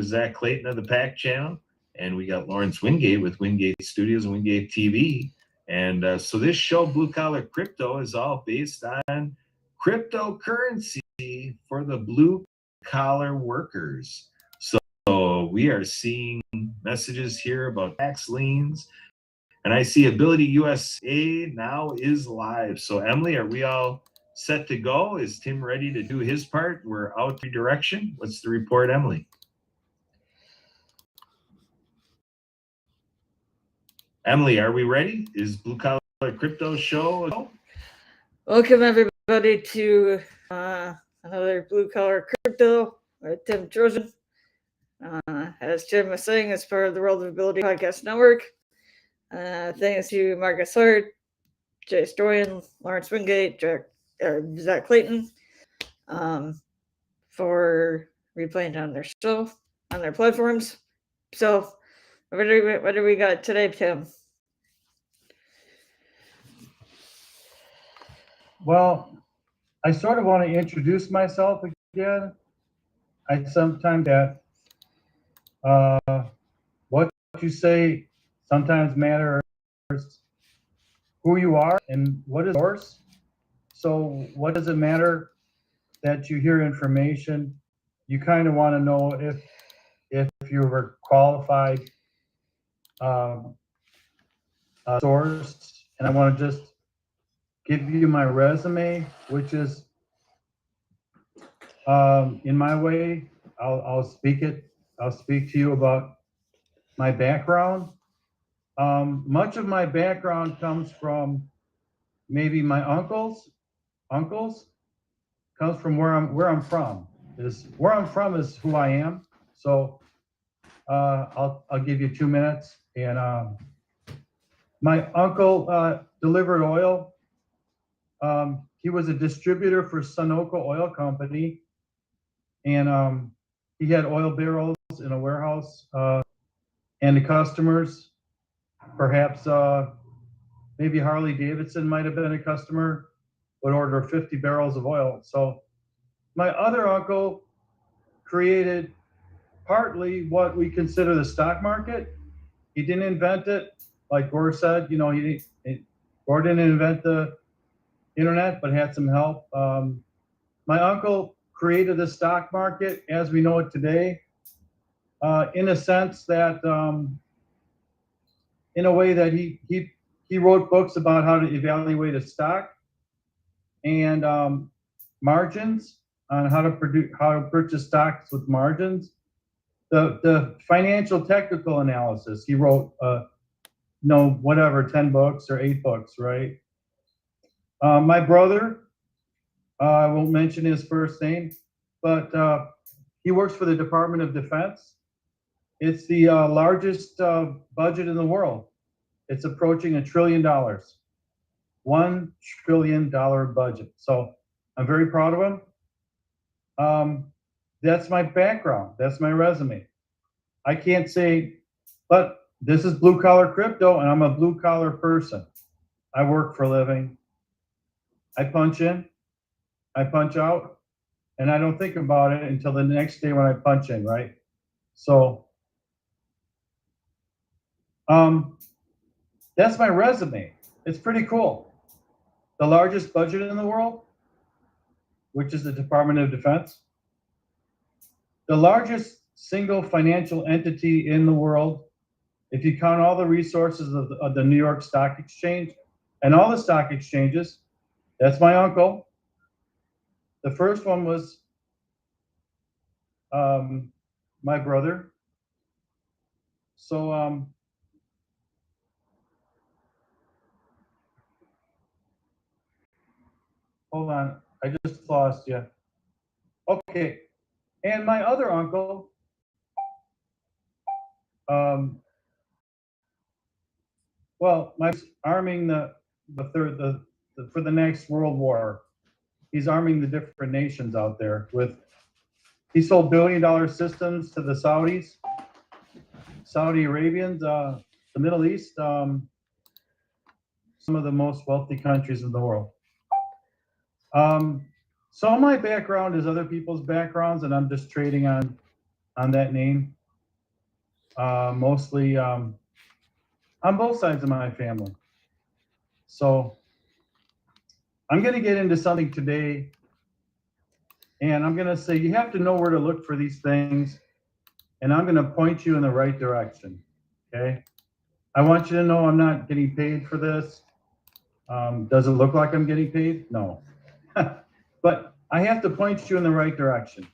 Zach Clayton of the Pack Channel, and we got Lawrence Wingate with Wingate Studios and Wingate TV. And so this show, Blue Collar Crypto, is all based on cryptocurrency for the blue collar workers. So we are seeing messages here about tax liens, and I see Ability USA now is live. So Emily, are we all set to go? Is Tim ready to do his part? We're out the direction. What's the report, Emily? Emily, are we ready? Is Blue Collar Crypto show? Welcome everybody to another Blue Collar Crypto with Tim Trojan. As Jim was saying, it's part of the World of Ability Podcast Network. Thanks to Marcus Hart, Jay Storian, Lawrence Wingate, Zach Clayton for replaying on their show, on their platforms. So, what do we got today, Tim? Well, I sort of want to introduce myself again. I sometimes that what you say sometimes matters who you are and what is yours. So what does it matter that you hear information? You kind of want to know if you were qualified source, and I want to just give you my resume, which is in my way. I'll speak to you about my background. Much of my background comes from maybe my uncles comes from where I'm from. Where I'm from is who I am. So I'll give you 2 minutes. And my uncle delivered oil. He was a distributor for Sunoco Oil Company, and he had oil barrels in a warehouse, and the customers, perhaps maybe Harley Davidson might have been a customer, would order 50 barrels of oil. So my other uncle created partly what we consider the stock market. He didn't invent it, like Gore said. You know, Gore didn't invent the internet, but had some help. My uncle created the stock market as we know it today, in a sense that, in a way that he wrote books about how to evaluate a stock and margins on how to purchase stocks with margins. The financial technical analysis. He wrote, 10 books or 8 books, right? My brother, I won't mention his first name, but he works for the Department of Defense. It's the largest budget in the world. It's approaching $1 trillion. $1 trillion budget. So I'm very proud of him. That's my background. That's my resume. I can't say, but this is blue collar crypto, and I'm a blue collar person. I work for a living. I punch in, I punch out, and I don't think about it until the next day when I punch in, right? So that's my resume. It's pretty cool. The largest budget in the world, which is the Department of Defense. The largest single financial entity in the world, if you count all the resources of the New York Stock Exchange and all the stock exchanges. That's my uncle. The first one was my brother. So hold on, I just lost you. Okay, and my other uncle, well, my arming for the next World War. He's arming the different nations out there with. He sold billion-dollar systems to the Saudis, Saudi Arabians, the Middle East, some of the most wealthy countries in the world. So my background is other people's backgrounds, and I'm just trading on on that name. Mostly on both sides of my family. So I'm going to get into something today, and I'm going to say you have to know where to look for these things, and I'm going to point you in the right direction. Okay. I want you to know I'm not getting paid for this. Does it look like I'm getting paid? No. But I have to point you in the right direction.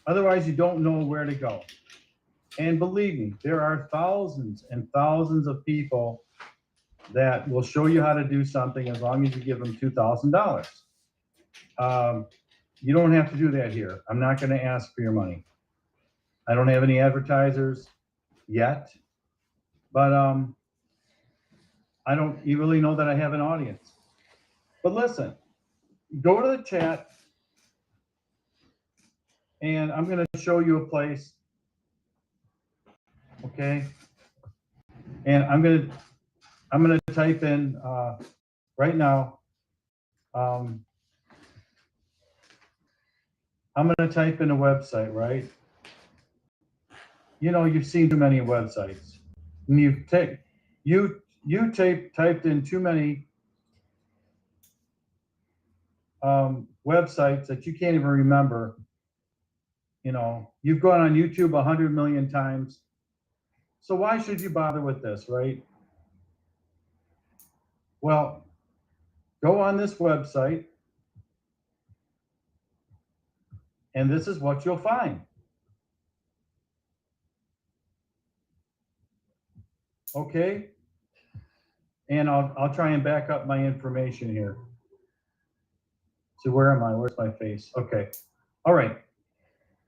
Otherwise, you don't know where to go. And believe me, there are thousands and thousands of people that will show you how to do something as long as you give them $2,000. You don't have to do that here. I'm not going to ask for your money. I don't have any advertisers yet, but I don't really know that I have an audience. But listen, go to the chat, and I'm going to show you a place. Okay, and I'm going to type in right now. I'm going to type in a website, right? You know, you've seen too many websites, and typed in too many websites that you can't even remember. You know, you've gone on YouTube 100 million times. So why should you bother with this, right? Well, go on this website, and this is what you'll find. Okay? And I'll try and back up my information here. So where am I? Where's my face? Okay. All right.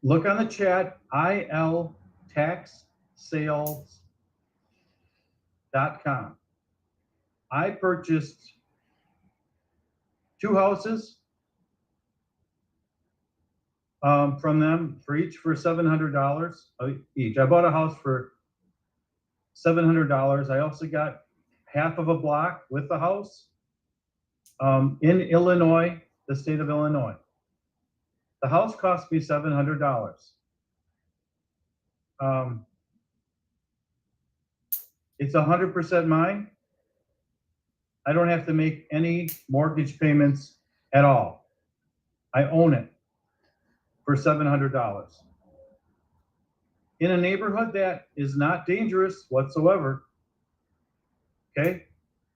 Look on the chat, iltaxsales.com. I purchased 2 houses from them for each for $700 each. I bought a house for $700. I also got half of a block with the house in Illinois, the state of Illinois. The house cost me $700. It's 100% mine. I don't have to make any mortgage payments at all. I own it for $700. In a neighborhood that is not dangerous whatsoever. Okay?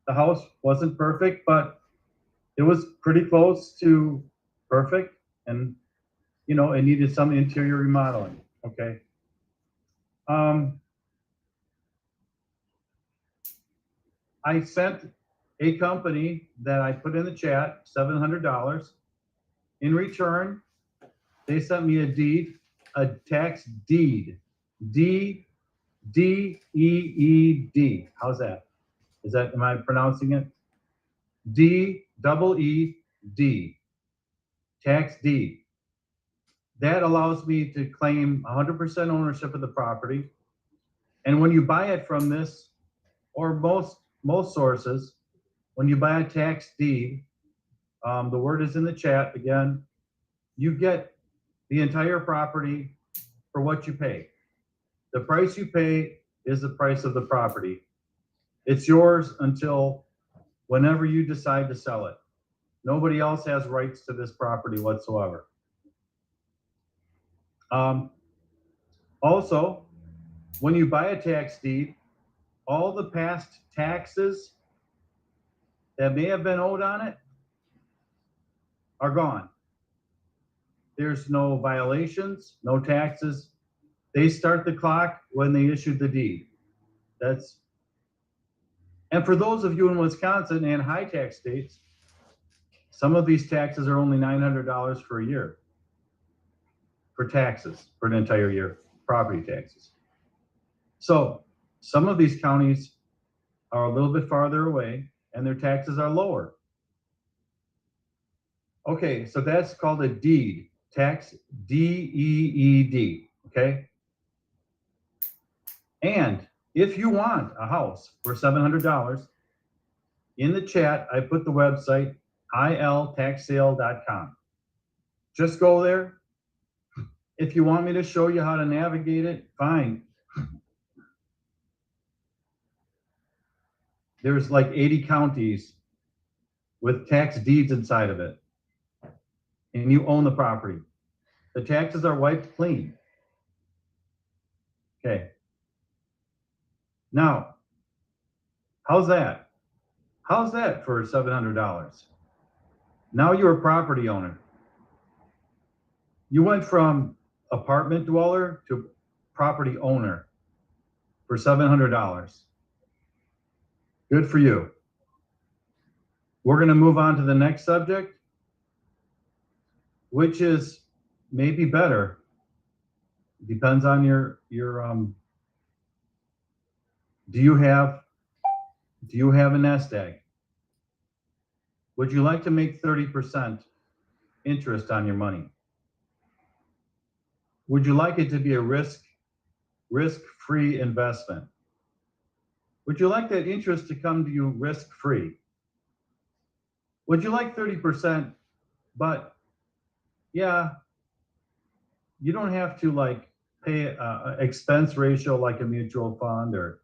The house wasn't perfect, but it was pretty close to perfect, and you know, it needed some interior remodeling. Okay. I sent a company that I put in the chat $700. In return, they sent me a tax deed. D-E-E-D. How's that? Am I pronouncing it? D-E-E-D. Tax deed. That allows me to claim 100% ownership of the property. And when you buy it from this, or most sources, when you buy a tax deed, the word is in the chat again, you get the entire property for what you pay. The price you pay is the price of the property. It's yours until whenever you decide to sell it. Nobody else has rights to this property whatsoever. Also, when you buy a tax deed, all the past taxes that may have been owed on it are gone. There's no violations, no taxes. They start the clock when they issued the deed. And for those of you in Wisconsin and high tax states, some of these taxes are only $900 for a year for taxes for an entire year, property taxes. So some of these counties are a little bit farther away and their taxes are lower. Okay, so that's called a deed, tax, D-E-E-D, okay? And if you want a house for $700, in the chat, I put the website, iltaxsale.com. Just go there, If you want me to show you how to navigate it, fine. There's like 80 counties with tax deeds inside of it, and you own the property. The taxes are wiped clean. Okay. Now, how's that? How's that for $700? Now you're a property owner. You went from apartment dweller to property owner for $700. Good for you. We're going to move on to the next subject, which is maybe better. Depends on your do you have a nest egg? Would you like to make 30% interest on your money? Would you like it to be a risk-free investment? Would you like that interest to come to you risk-free? Would you like 30%, but yeah, you don't have to like pay a expense ratio like a mutual fund, or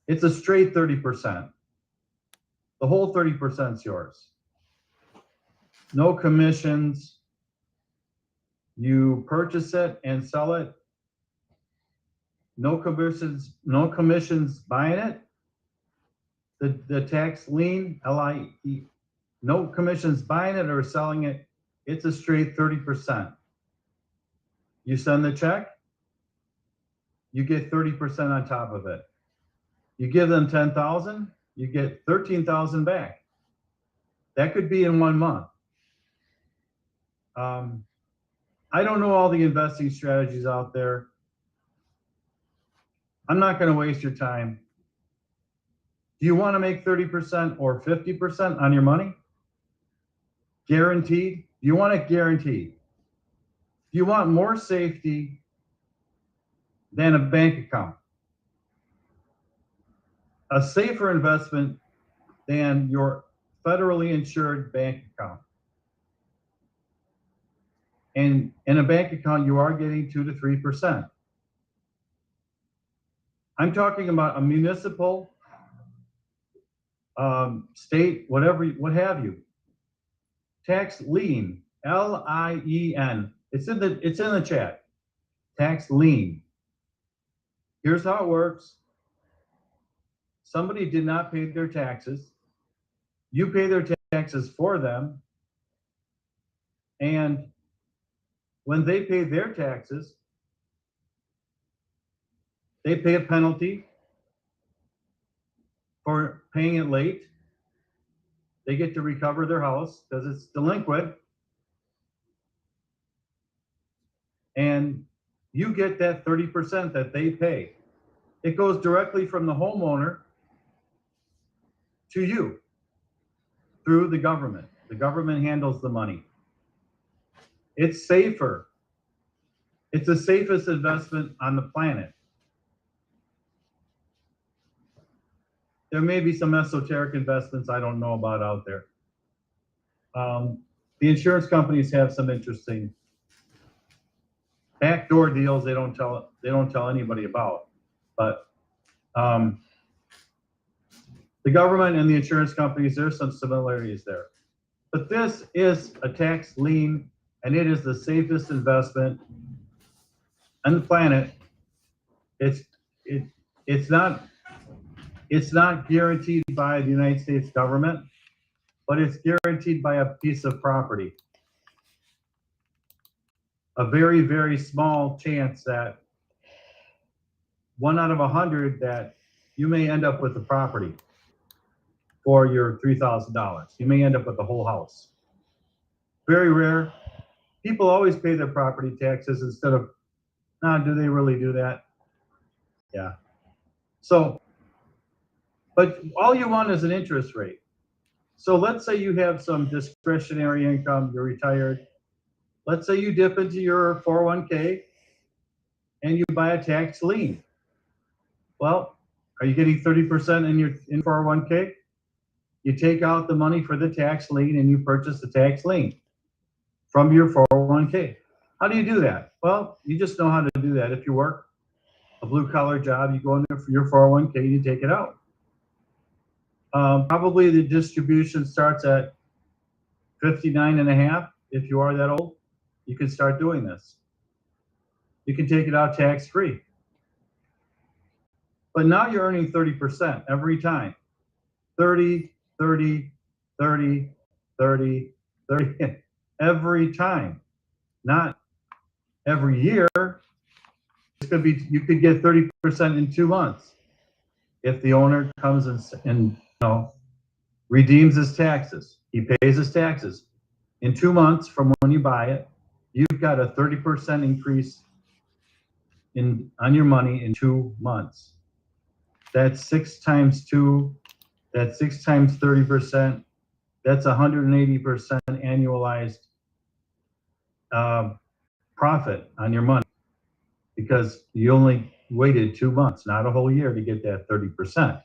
it's a straight 30%. The whole 30% is yours. No commissions. You purchase it and sell it. No commissions buying it. The tax lien, LIE, no commissions buying it or selling it. It's a straight 30%. You send the check, you get 30% on top of it. You give them 10,000, you get 13,000 back. That could be in 1 month. I don't know all the investing strategies out there. I'm not going to waste your time. Do you want to make 30% or 50% on your money? Guaranteed? Do you want it guaranteed? Do you want more safety than a bank account? A safer investment than your federally insured bank account. And in a bank account, you are getting 2 to 3%. I'm talking about a municipal, state, whatever, what have you. Tax lien, L-I-E-N. It's in the chat. Tax lien. Here's how it works. Somebody did not pay their taxes. You pay their taxes for them. And when they pay their taxes, they pay a penalty for paying it late. They get to recover their house because it's delinquent. And you get that 30% that they pay. It goes directly from the homeowner to you through the government. The government handles the money. It's safer. It's the safest investment on the planet. There may be some esoteric investments I don't know about out there. The insurance companies have some interesting backdoor deals they don't tell anybody about. But the government and the insurance companies, there's some similarities there. But this is a tax lien, and it is the safest investment on the planet. It's not guaranteed by the United States government, but it's guaranteed by a piece of property. A very, very small chance that 1 out of 100 that you may end up with the property for your $3,000. You may end up with the whole house. Very rare. People always pay their property taxes instead of, do they really do that? Yeah. So, but all you want is an interest rate. So let's say you have some discretionary income, you're retired. Let's say you dip into your 401k and you buy a tax lien. Well, are you getting 30% in 401k? You take out the money for the tax lien and you purchase the tax lien from your 401k. How do you do that? Well, you just know how to do that. If you work a blue collar job, you go in there for your 401k, you take it out. Probably the distribution starts at 59 and a half. If you are that old, you can start doing this. You can take it out tax free. But now you're earning 30% every time. 30, 30, 30, 30, 30, every time. Not every year. It's gonna be, you could get 30% in 2 months if the owner comes and redeems his taxes. He pays his taxes. In 2 months from when you buy it, you've got a 30% increase on your money in 2 months. That's 6 times 2. That's 6 times 30%. That's 180% annualized profit on your money, because you only waited 2 months, not a whole year, to get that 30%.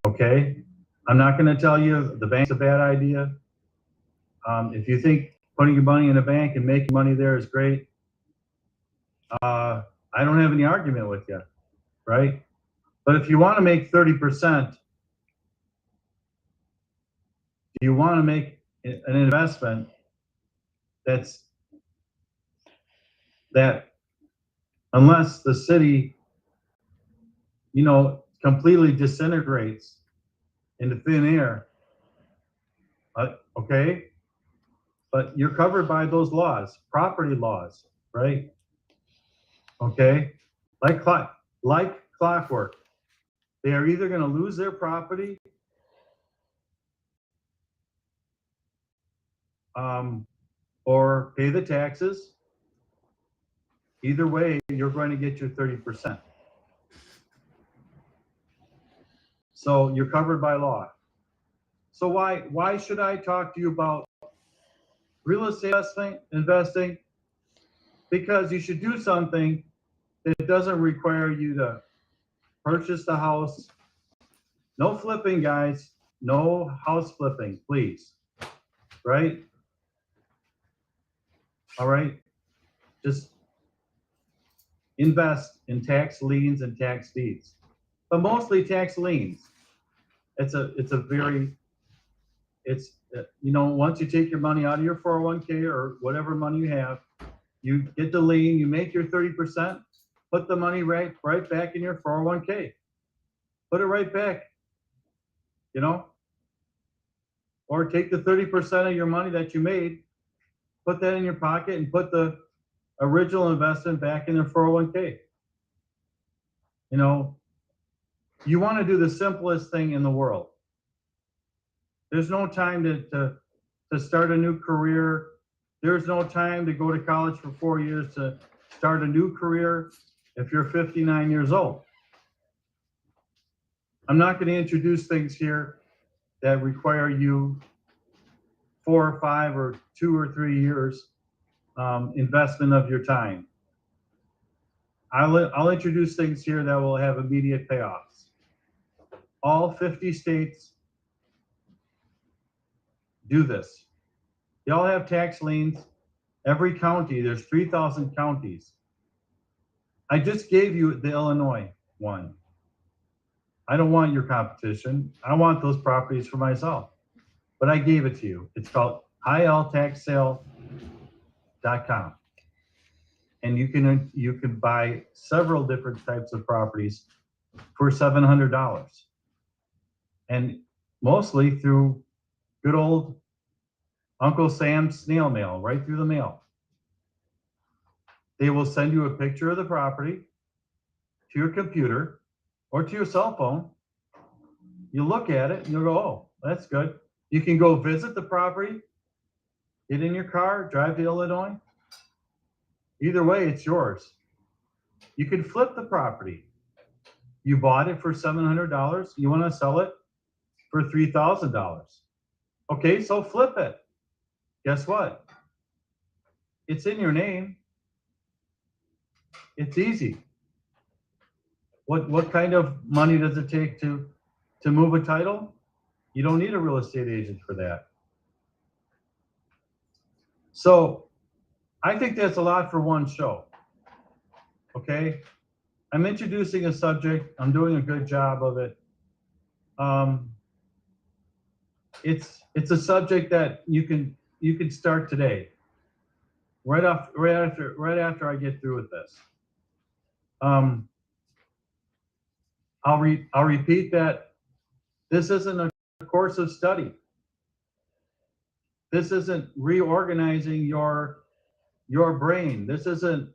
Okay? I'm not going to tell you the bank's a bad idea. If you think putting your money in a bank and making money there is great, I don't have any argument with you, right? But if you want to make 30%, you want to make an investment that unless the city, completely disintegrates into thin air, okay? But you're covered by those laws, property laws, right? Okay? Like clockwork. They are either going to lose their property or pay the taxes. Either way, you're going to get your 30%. So you're covered by law. So why should I talk to you about real estate investing? Because you should do something that doesn't require you to purchase the house. No flipping, guys. No house flipping, please. Right? All right? Just invest in tax liens and tax deeds, but mostly tax liens. Once you take your money out of your 401k or whatever money you have, you get the lien, you make your 30%, put the money right back in your 401k. Put it right back, or take the 30% of your money that you made, put that in your pocket, and put the original investment back in the 401k. You want to do the simplest thing in the world. There's no time to start a new career. There's no time to go to college for 4 years to start a new career if you're 59 years old. I'm not going to introduce things here that require you 4 or 5 or 2 or 3 years investment of your time. I'll introduce things here that will have immediate payoffs. All 50 states do this. They all have tax liens. Every county, there's 3,000 counties. I just gave you the Illinois one. I don't want your competition. I want those properties for myself. But I gave it to you. It's called iltaxsale.com. And you can buy several different types of properties for $700. And mostly through good old Uncle Sam's snail mail, right through the mail. They will send you a picture of the property to your computer or to your cell phone. You look at it and you'll go, oh, that's good. You can go visit the property, get in your car, drive to Illinois. Either way, it's yours. You can flip the property. You bought it for $700. You want to sell it for $3,000. Okay, so flip it. Guess what? It's in your name. It's easy. What kind of money does it take to move a title? You don't need a real estate agent for that. So I think that's a lot for one show. Okay? I'm introducing a subject. I'm doing a good job of it. It's a subject that you can start today. Right after I get through with this. I'll repeat that this isn't a course of study. This isn't reorganizing your brain. This isn't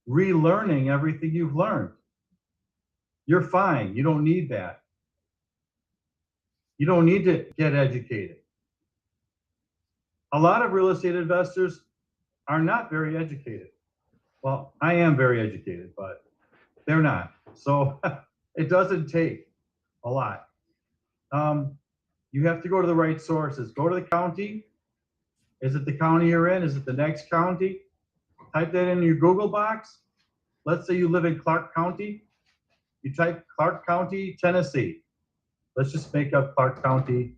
relearning everything you've learned. You're fine. You don't need that. You don't need to get educated. A lot of real estate investors are not very educated. Well, I am very educated, but they're not. So it doesn't take a lot. You have to go to the right sources. Go to the county. Is it the county you're in? Is it the next county? Type that in your Google box. Let's say you live in Clark County. You type Clark County, Tennessee. Let's just make up Clark County,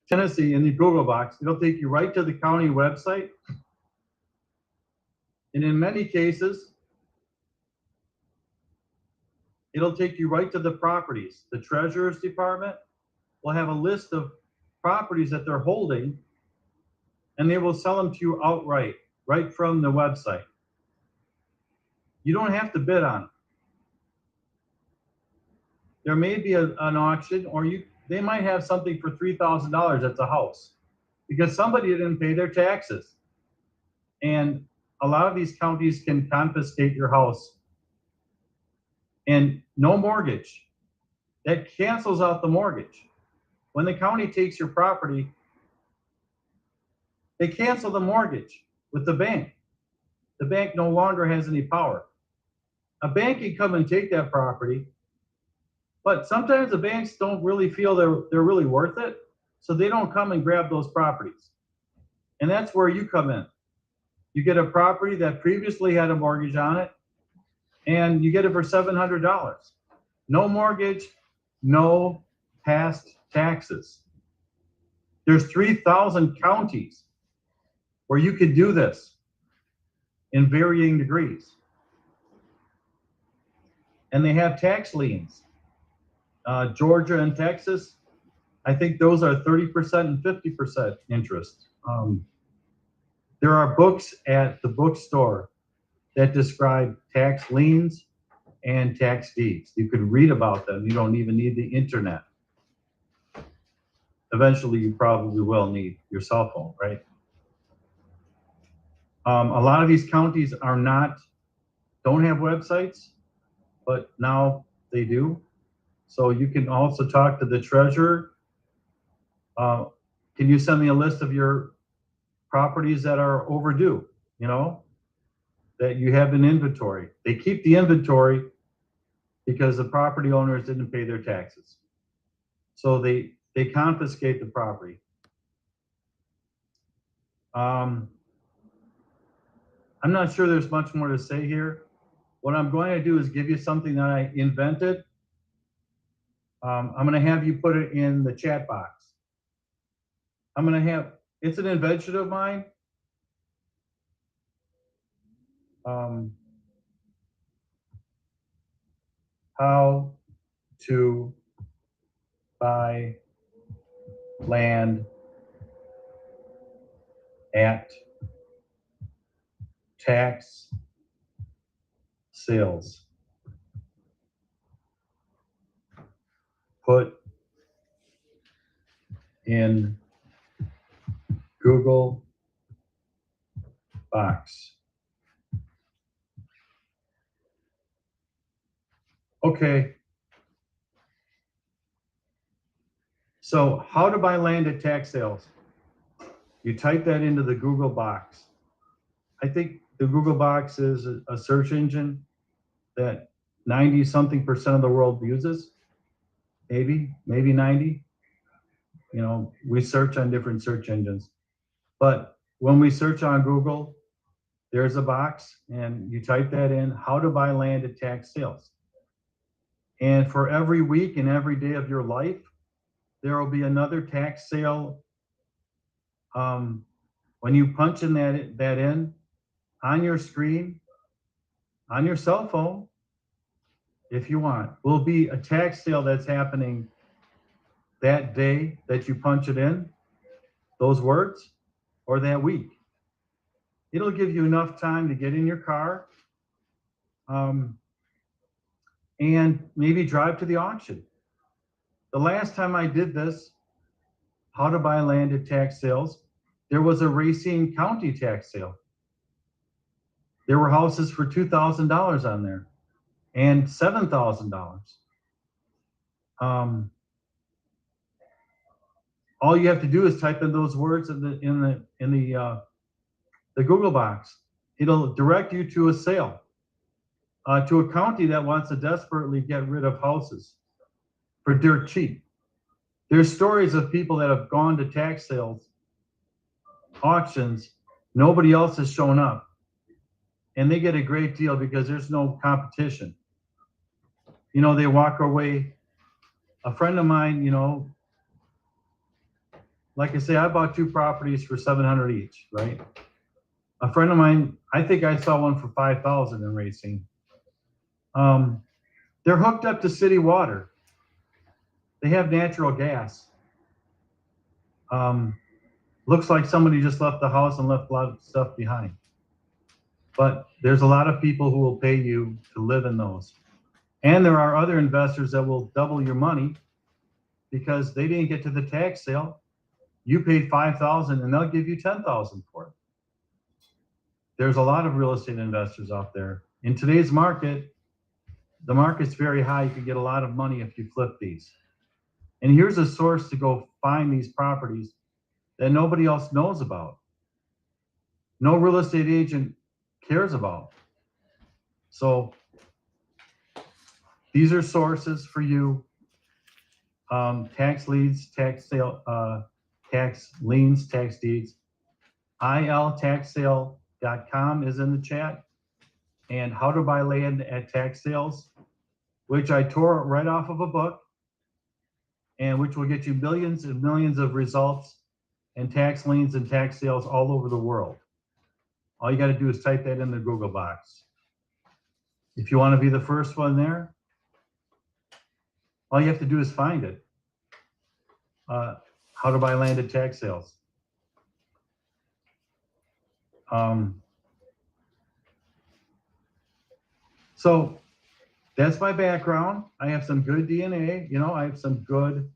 Tennessee in the Google box. It'll take you right to the county website. And in many cases, it'll take you right to the properties. The Treasurer's Department will have a list of properties that they're holding, and they will sell them to you outright, right from the website. You don't have to bid on it. There may be an auction, or they might have something for $3,000 at the house because somebody didn't pay their taxes. And a lot of these counties can confiscate your house. And no mortgage. That cancels out the mortgage. When the county takes your property, they cancel the mortgage with the bank. The bank no longer has any power. A bank can come and take that property, but sometimes the banks don't really feel they're really worth it, so they don't come and grab those properties. And that's where you come in. You get a property that previously had a mortgage on it, and you get it for $700. No mortgage, no past taxes. There's 3,000 counties where you could do this in varying degrees. And they have tax liens. Georgia and Texas, I think those are 30% and 50% interest. There are books at the bookstore that describe tax liens and tax deeds. You could read about them. You don't even need the internet. Eventually, you probably will need your cell phone, right? A lot of these counties don't have websites, but now they do. So you can also talk to the treasurer. Can you send me a list of your properties that are overdue, that you have in inventory? They keep the inventory because the property owners didn't pay their taxes. So they confiscate the property. I'm not sure there's much more to say here. What I'm going to do is give you something that I invented. I'm going to have you put it in the chat box. It's an invention of mine. How to buy land at tax sales. Put in Google box. Okay. So how to buy land at tax sales. You type that into the Google box. I think the Google box is a search engine that 90-something% of the world uses. Maybe 90. We search on different search engines. But when we search on Google, there's a box and you type that in, how to buy land at tax sales. And for every week and every day of your life, there will be another tax sale. When you punch in that in, on your screen, on your cell phone, if you want, will be a tax sale that's happening that day that you punch it in, those words, or that week. It'll give you enough time to get in your car and maybe drive to the auction. The last time I did this, how to buy land at tax sales, there was a Racine County tax sale. There were houses for $2,000 on there and $7,000. All you have to do is type in those words in the Google box. It'll direct you to a sale, to a county that wants to desperately get rid of houses for dirt cheap. There's stories of people that have gone to tax sales, auctions, nobody else has shown up, and they get a great deal because there's no competition. You know, they walk away. A friend of mine, you know, like I say, I bought 2 properties for $700 each, right? A friend of mine, I think I saw one for $5,000 in Racine. They're hooked up to city water. They have natural gas. Looks like somebody just left the house and left a lot of stuff behind. But there's a lot of people who will pay you to live in those. And there are other investors that will double your money because they didn't get to the tax sale. You paid $5,000 and they'll give you $10,000 for it. There's a lot of real estate investors out there. In today's market, the market's very high. You can get a lot of money if you flip these. And here's a source to go find these properties that nobody else knows about. No real estate agent cares about. So these are sources for you. Tax leads, tax sale, tax liens, tax deeds. iltaxsale.com is in the chat. And how to buy land at tax sales, which I tore right off of a book, and which will get you millions and millions of results and tax liens and tax sales all over the world. All you got to do is type that in the Google box. If you want to be the first one there, all you have to do is find it. How to buy land at tax sales. So that's my background. I have some good DNA. You know, I have some good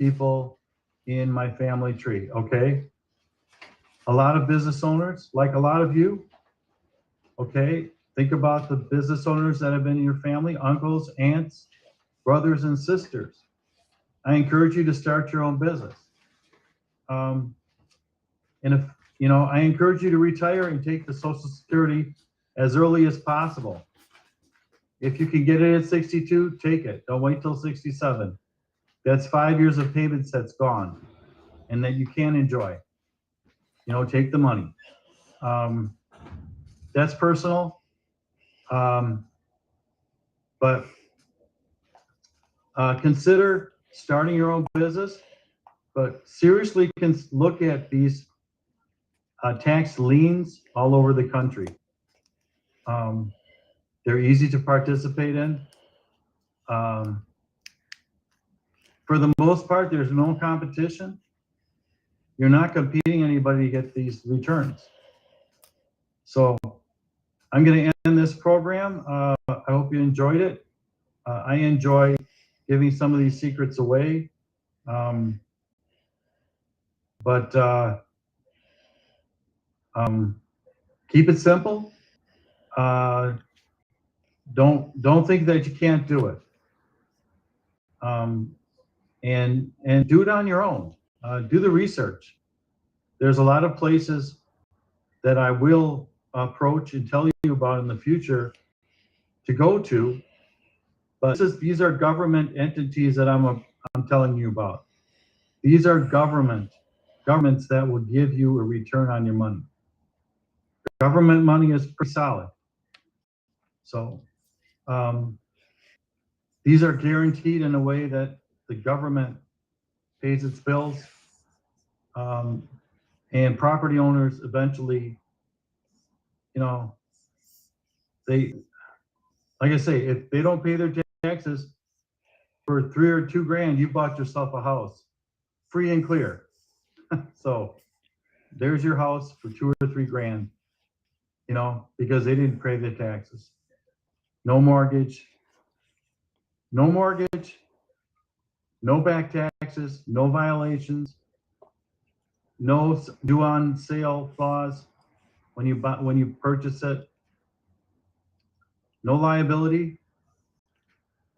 people in my family tree, okay? A lot of business owners, like a lot of you, okay? Think about the business owners that have been in your family, uncles, aunts, brothers, and sisters. I encourage you to start your own business. And if, you know, I encourage you to retire and take the Social Security as early as possible. If you can get it at 62, take it. Don't wait till 67. That's 5 years of payments that's gone and that you can't enjoy. You know, take the money. That's personal. But consider starting your own business, but seriously look at these tax liens all over the country. They're easy to participate in. For the most part, there's no competition. You're not competing anybody to get these returns. So I'm going to end this program. I hope you enjoyed it. I enjoy giving some of these secrets away. But keep it simple. Don't think that you can't do it. And do it on your own. Do the research. There's a lot of places that I will approach and tell you about in the future to go to, but these are government entities that I'm telling you about. These are governments that will give you a return on your money. Government money is pretty solid. So these are guaranteed in a way that the government pays its bills, and property owners eventually they, like I say, if they don't pay their taxes for $3,000 or $2,000, you bought yourself a house, free and clear. So there's your house for $2,000 or $3,000, because they didn't pay their taxes. No mortgage, no back taxes, no violations, no due on sale clause when you purchase it, no liability,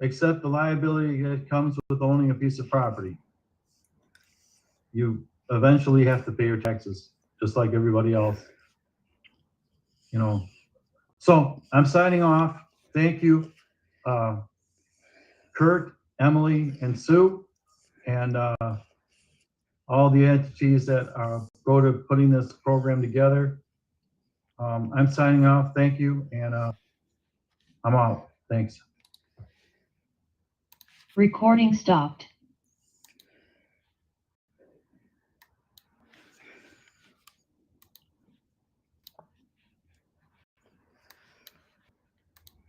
except the liability that comes with owning a piece of property. You eventually have to pay your taxes, just like everybody else. So I'm signing off. Thank you, Kurt, Emily, and Sue, and all the entities that go to putting this program together. I'm signing off. Thank you, and I'm out. Thanks. Recording stopped.